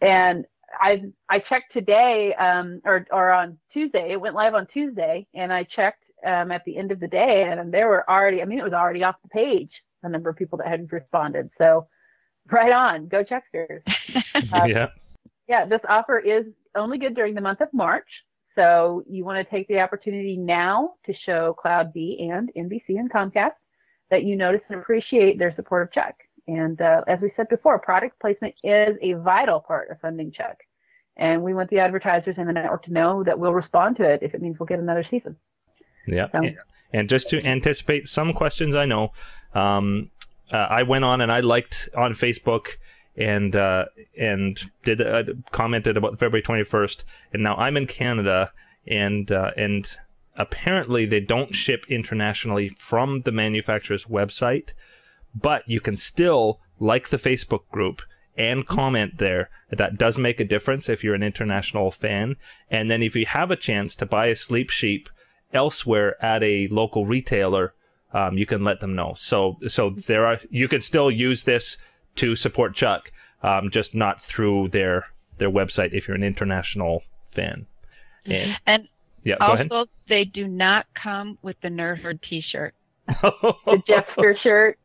And I checked today, or on Tuesday. It went live on Tuesday, and I checked at the end of the day, and there were already, I mean, it was already off the page, the number of people that had responded. So right on, go Chucksters. Yeah. Yeah, this offer is only good during the month of March. So you want to take the opportunity now to show Cloud B and NBC and Comcast that you notice and appreciate their support of Chuck. And as we said before, product placement is a vital part of funding Chuck. And we want the advertisers and the network to know that we'll respond to it if it means we'll get another season. Yeah. So. And just to anticipate some questions, I know, I went on and I liked on Facebook and commented about February 21st. And now I'm in Canada, and apparently they don't ship internationally from the manufacturer's website, but you can still like the Facebook group and comment there. That does make a difference if you're an international fan. And then if you have a chance to buy a Sleep Sheep elsewhere at a local retailer, you can let them know. So you can still use this to support Chuck, just not through their website if you're an international fan. And yeah, go ahead. Also, they do not come with the Nerd T-shirt. The Jester shirt.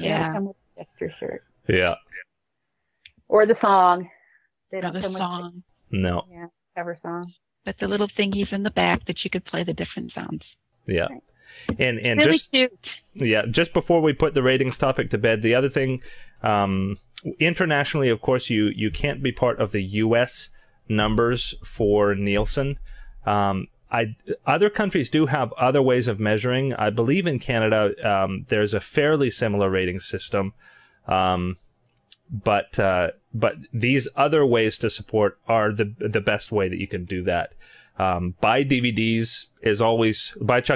Yeah. They come with the Jester shirt. Yeah. Or the song. They don't the come song. with No. Yeah, cover song. But the little thingies in the back that you could play the different sounds. Yeah. And Really just cute. Yeah, just before we put the ratings topic to bed, the other thing, internationally, of course, you can't be part of the U.S. numbers for Nielsen. Other countries do have other ways of measuring. I believe in Canada, there's a fairly similar rating system, but these other ways to support are the best way that you can do that. Buy Chuck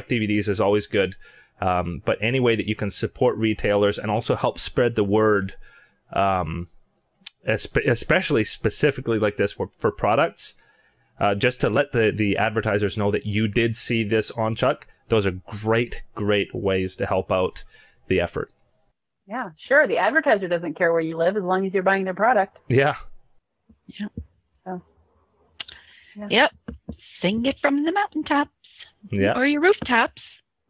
DVDs is always good. But any way that you can support retailers and also help spread the word, especially specifically like this for products, just to let the advertisers know that you did see this on Chuck, those are great ways to help out the effort. Yeah, sure. The advertiser doesn't care where you live as long as you're buying their product. Yeah. Yeah. So, yeah. Yep. Sing it from the mountaintops. Yeah. Or your rooftops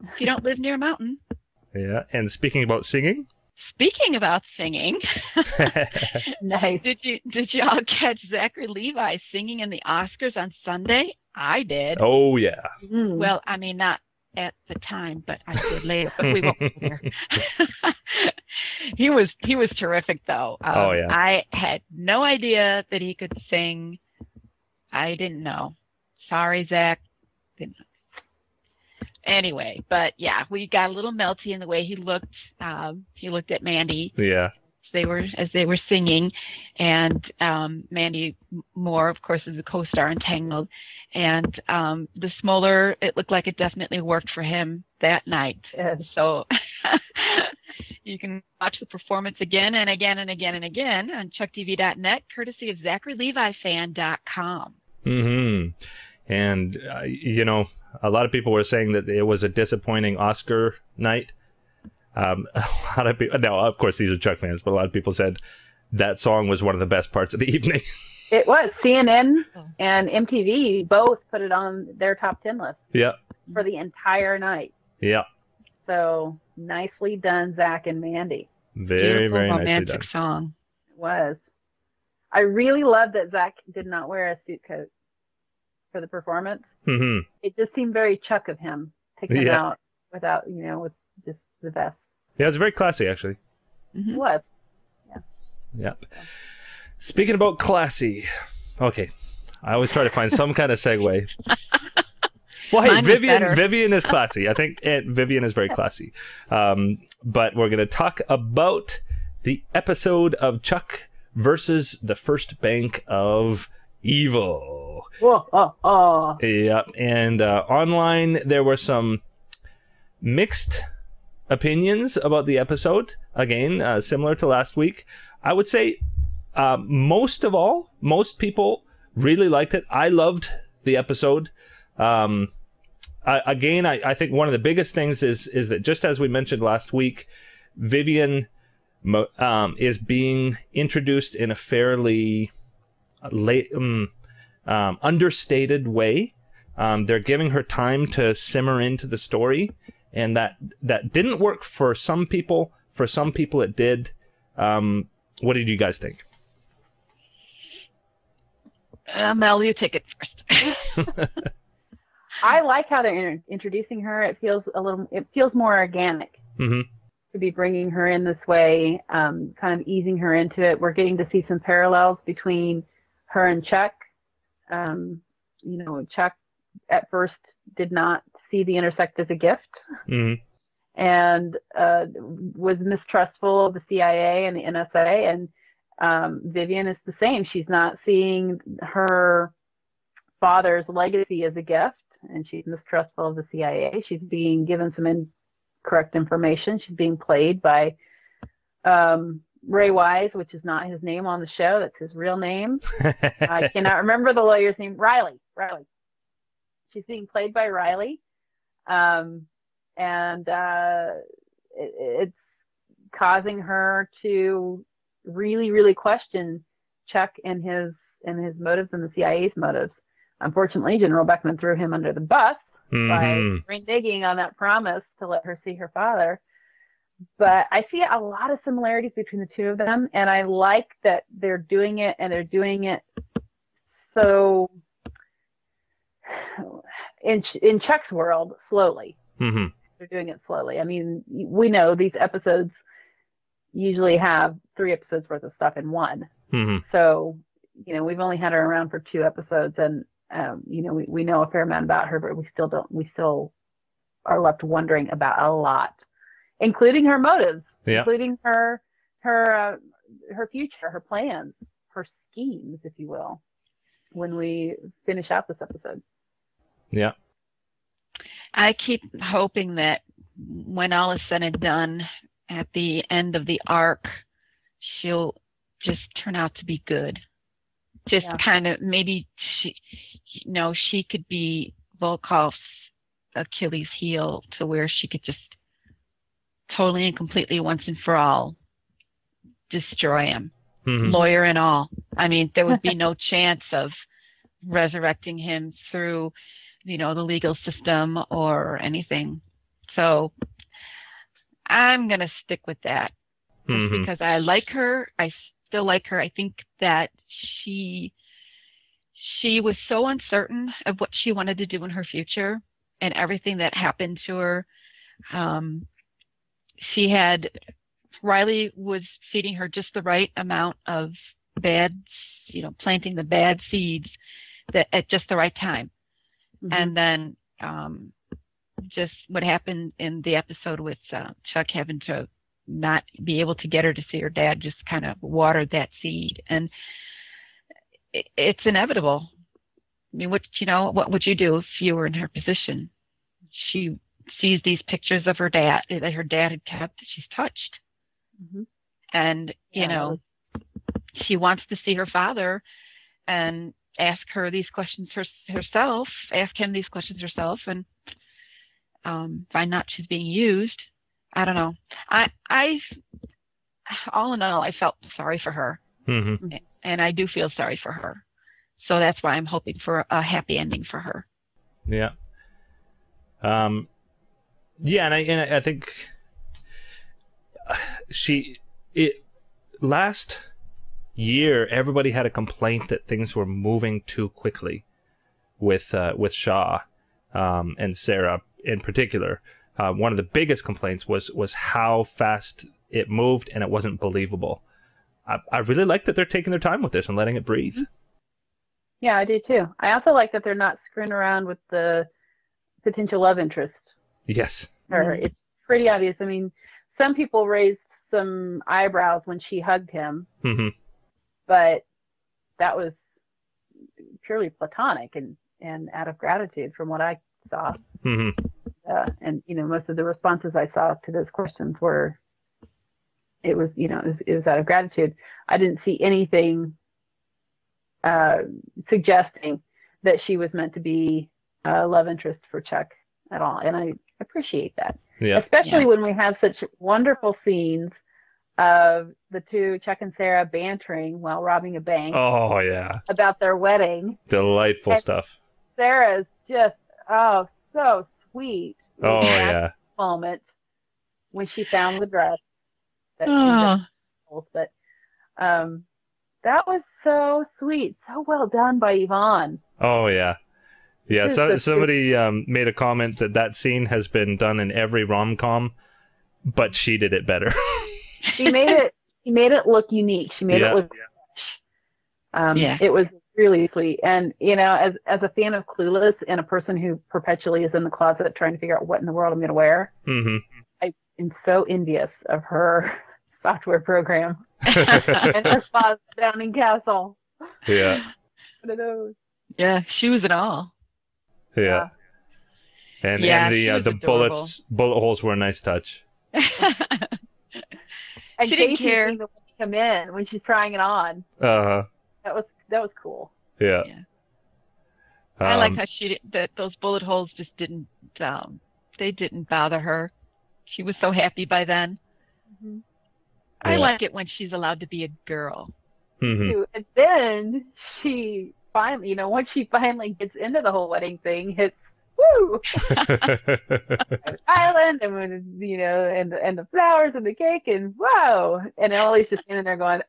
if you don't live near a mountain. Yeah. And speaking about singing. Speaking about singing. Nice. Did y'all catch Zachary Levi singing in the Oscars on Sunday? I did. Oh yeah. Mm. Well, I mean, not at the time, but I did later. But we won't go there. He was terrific, though. Oh yeah. I had no idea that he could sing. I didn't know. Sorry, Zach. Didn't know. Anyway, but yeah, we got a little melty in the way he looked. He looked at Mandy. Yeah. As they were singing, and Mandy Moore, of course, is a co-star in Tangled, and the Smoller, it looked like it definitely worked for him that night. So you can watch the performance again and again and again and again on ChuckTV.net, courtesy of ZacharyLeviFan.com. Mm-hmm. And a lot of people were saying that it was a disappointing Oscar night. A lot of people, no, of course these are Chuck fans, but a lot of people said that song was one of the best parts of the evening. It was. CNN and MTV both put it on their top 10 list. Yeah. For the entire night. Yeah. So nicely done, Zach and Mandy. Very, Beautiful, very nicely romantic done. Song. It was. I really love that Zach did not wear a suit coat for the performance. Mm-hmm. It just seemed very Chuck of him to come out without, with just the vest. Yeah, it's very classy, actually. Mm-hmm. It was. Yeah. Yep. Speaking about classy, okay, I always try to find some kind of segue. Well, hey, Vivian is classy. I think Vivian is very classy. But we're going to talk about the episode of Chuck versus the First Bank of Evil. Whoa, Yep. And online, there were some mixed opinions about the episode. Again, similar to last week. I would say most people really liked it. I loved the episode. I think one of the biggest things is that, just as we mentioned last week, Vivian is being introduced in a fairly understated way. They're giving her time to simmer into the story, and that didn't work for some people. For some people, it did. What did you guys think? Mel, you take it first. I like how they're introducing her. It feels more organic Mm-hmm. to be bringing her in this way, kind of easing her into it. We're getting to see some parallels between her and Chuck. Chuck at first did not see the intersect as a gift, Mm-hmm. and was mistrustful of the CIA and the NSA. And Vivian is the same. She's not seeing her father's legacy as a gift, and she's mistrustful of the CIA. She's being given some incorrect information. She's being played by Ray Wise, which is not his name on the show. That's his real name. I cannot remember the lawyer's name. Riley. She's being played by Riley. It's causing her to really, really question Chuck and his motives and the CIA's motives. Unfortunately, General Beckman threw him under the bus by reneging on that promise to let her see her father. But I see a lot of similarities between the two of them, and I like that they're doing it, and they're doing it so in Chuck's world, slowly. Mm-hmm. They're doing it slowly. I mean, we know these episodes usually have 3 episodes worth of stuff in one. Mm-hmm. So, we've only had her around for 2 episodes, and we know a fair amount about her, but we still are left wondering about a lot, including her motives, including her future, her plans, her schemes, if you will, when we finish out this episode. Yeah. I keep hoping that when all is said and done, at the end of the arc, she'll just turn out to be good. Just kind of, maybe she could be Volkov's Achilles heel, to where she could just totally and completely, once and for all, destroy him, lawyer and all. I mean, there would be no chance of resurrecting him through, the legal system or anything. So I'm going to stick with that, because I like her. I still like her. I think that she was so uncertain of what she wanted to do in her future, and everything that happened to her. Riley was feeding her just the right amount of planting the bad seeds at just the right time. Mm-hmm. And then just what happened in the episode with Chuck having to not be able to get her to see her dad just kind of watered that seed. And it's inevitable. I mean, what would you do if you were in her position? She sees these pictures of her dad that her dad had kept. She's touched. Mm-hmm. And, she wants to see her father and ask her these questions herself, ask him these questions herself, and find out she's being used. I don't know. I all in all, I felt sorry for her. Mm-hmm. And I do feel sorry for her. So that's why I'm hoping for a happy ending for her. Yeah. Yeah, and I think last year everybody had a complaint that things were moving too quickly with Shaw and Sarah in particular. One of the biggest complaints was how fast it moved, and it wasn't believable. I really like that they're taking their time with this and letting it breathe. Yeah, I do too. I also like that they're not screwing around with the potential love interest. Yes. It's pretty obvious. I mean, some people raised some eyebrows when she hugged him, but that was purely platonic and out of gratitude from what I saw. And most of the responses I saw to those questions were, it was out of gratitude. I didn't see anything suggesting that she was meant to be a love interest for Chuck at all, and I appreciate that. Especially when we have such wonderful scenes of the two, Chuck and Sarah, bantering while robbing a bank Oh, yeah. about their wedding. Delightful And stuff. Sarah's just, oh, so sweet. Oh, in that yeah. moment when she found the dress that Oh. but that was so sweet, so well done by Yvonne. Oh, yeah. Yeah, This so is the- somebody made a comment that scene has been done in every rom-com, but she did it better. She made it look unique. She made it look Yeah. It was really sweet. And as a fan of Clueless and a person who perpetually is in the closet trying to figure out what in the world I'm going to wear, Mm-hmm. I am so envious of her software program and her spa down in Castle. Yeah. One of those. Yeah, she was it all. Yeah. And Yeah, and she was the adorable. bullet holes were a nice touch. And She didn't Casey care. being the one to come in when she's trying it on. Uh-huh. That was cool. Yeah. Yeah. I like Um, how that those bullet holes just didn't they didn't bother her. She was so happy by then. Mm-hmm. I Yeah. like it when she's allowed to be a girl. mhm. And then she finally, once she finally gets into the whole wedding thing, hits woo island and when and the flowers and the cake and whoa, and Emily's just standing there going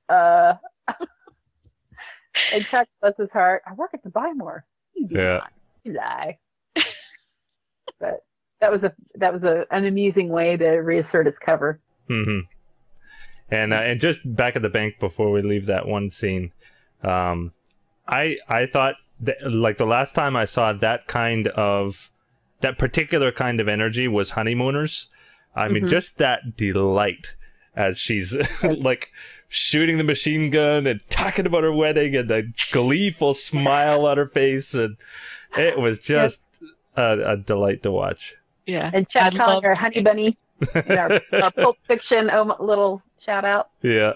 and Chuck, bless his heart, I work at the Buy More. You do Yeah. not. You lie. But that was an amusing way to reassert its cover. Mhm. And just back at the bank before we leave that one scene, I thought that, like, the last time I saw that particular kind of energy was Honeymooners. I mean, just that delight as she's like shooting the machine gun and talking about her wedding and the gleeful smile on her face, and it was just a delight to watch. Yeah. And Chuck I calling love- her Honey Bunny in our Pulp Fiction little shout out. Yeah.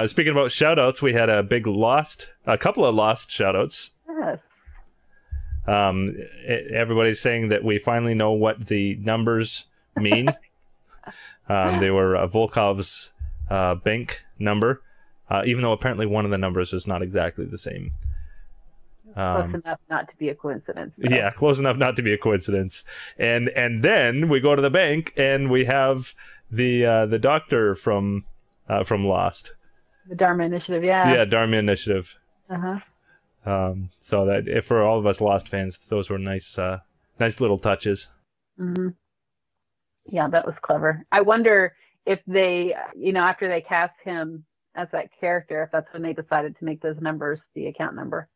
Speaking about shout outs, we had a couple of Lost shout outs. Yes. Everybody's saying that we finally know what the numbers mean. They were Volkov's bank number, even though apparently one of the numbers is not exactly the same. Close enough not to be a coincidence. So. Yeah, close enough not to be a coincidence. And then we go to the bank and we have the doctor from Lost. The Dharma Initiative, yeah. Yeah, Dharma Initiative. Uh-huh. So that if for all of us Lost fans, those were nice little touches. Mm-hmm. Yeah, that was clever. I wonder if they, after they cast him as that character, if that's when they decided to make those numbers the account number.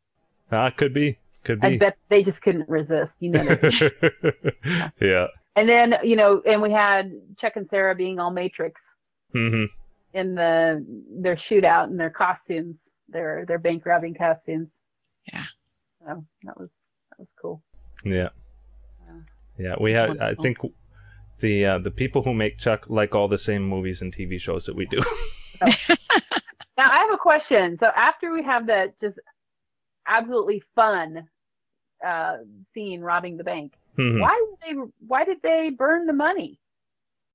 Could be. I bet they just couldn't resist, Yeah. And then, and we had Chuck and Sarah being all Matrix Mm-hmm. in their shootout and their costumes, their bank robbing costumes. Yeah. So that was cool. Yeah. Yeah. We had. I think the people who make Chuck like all the same movies and TV shows that we do. Now I have a question. So after we have that just absolutely fun scene robbing the bank, Mhm. why did they burn the money?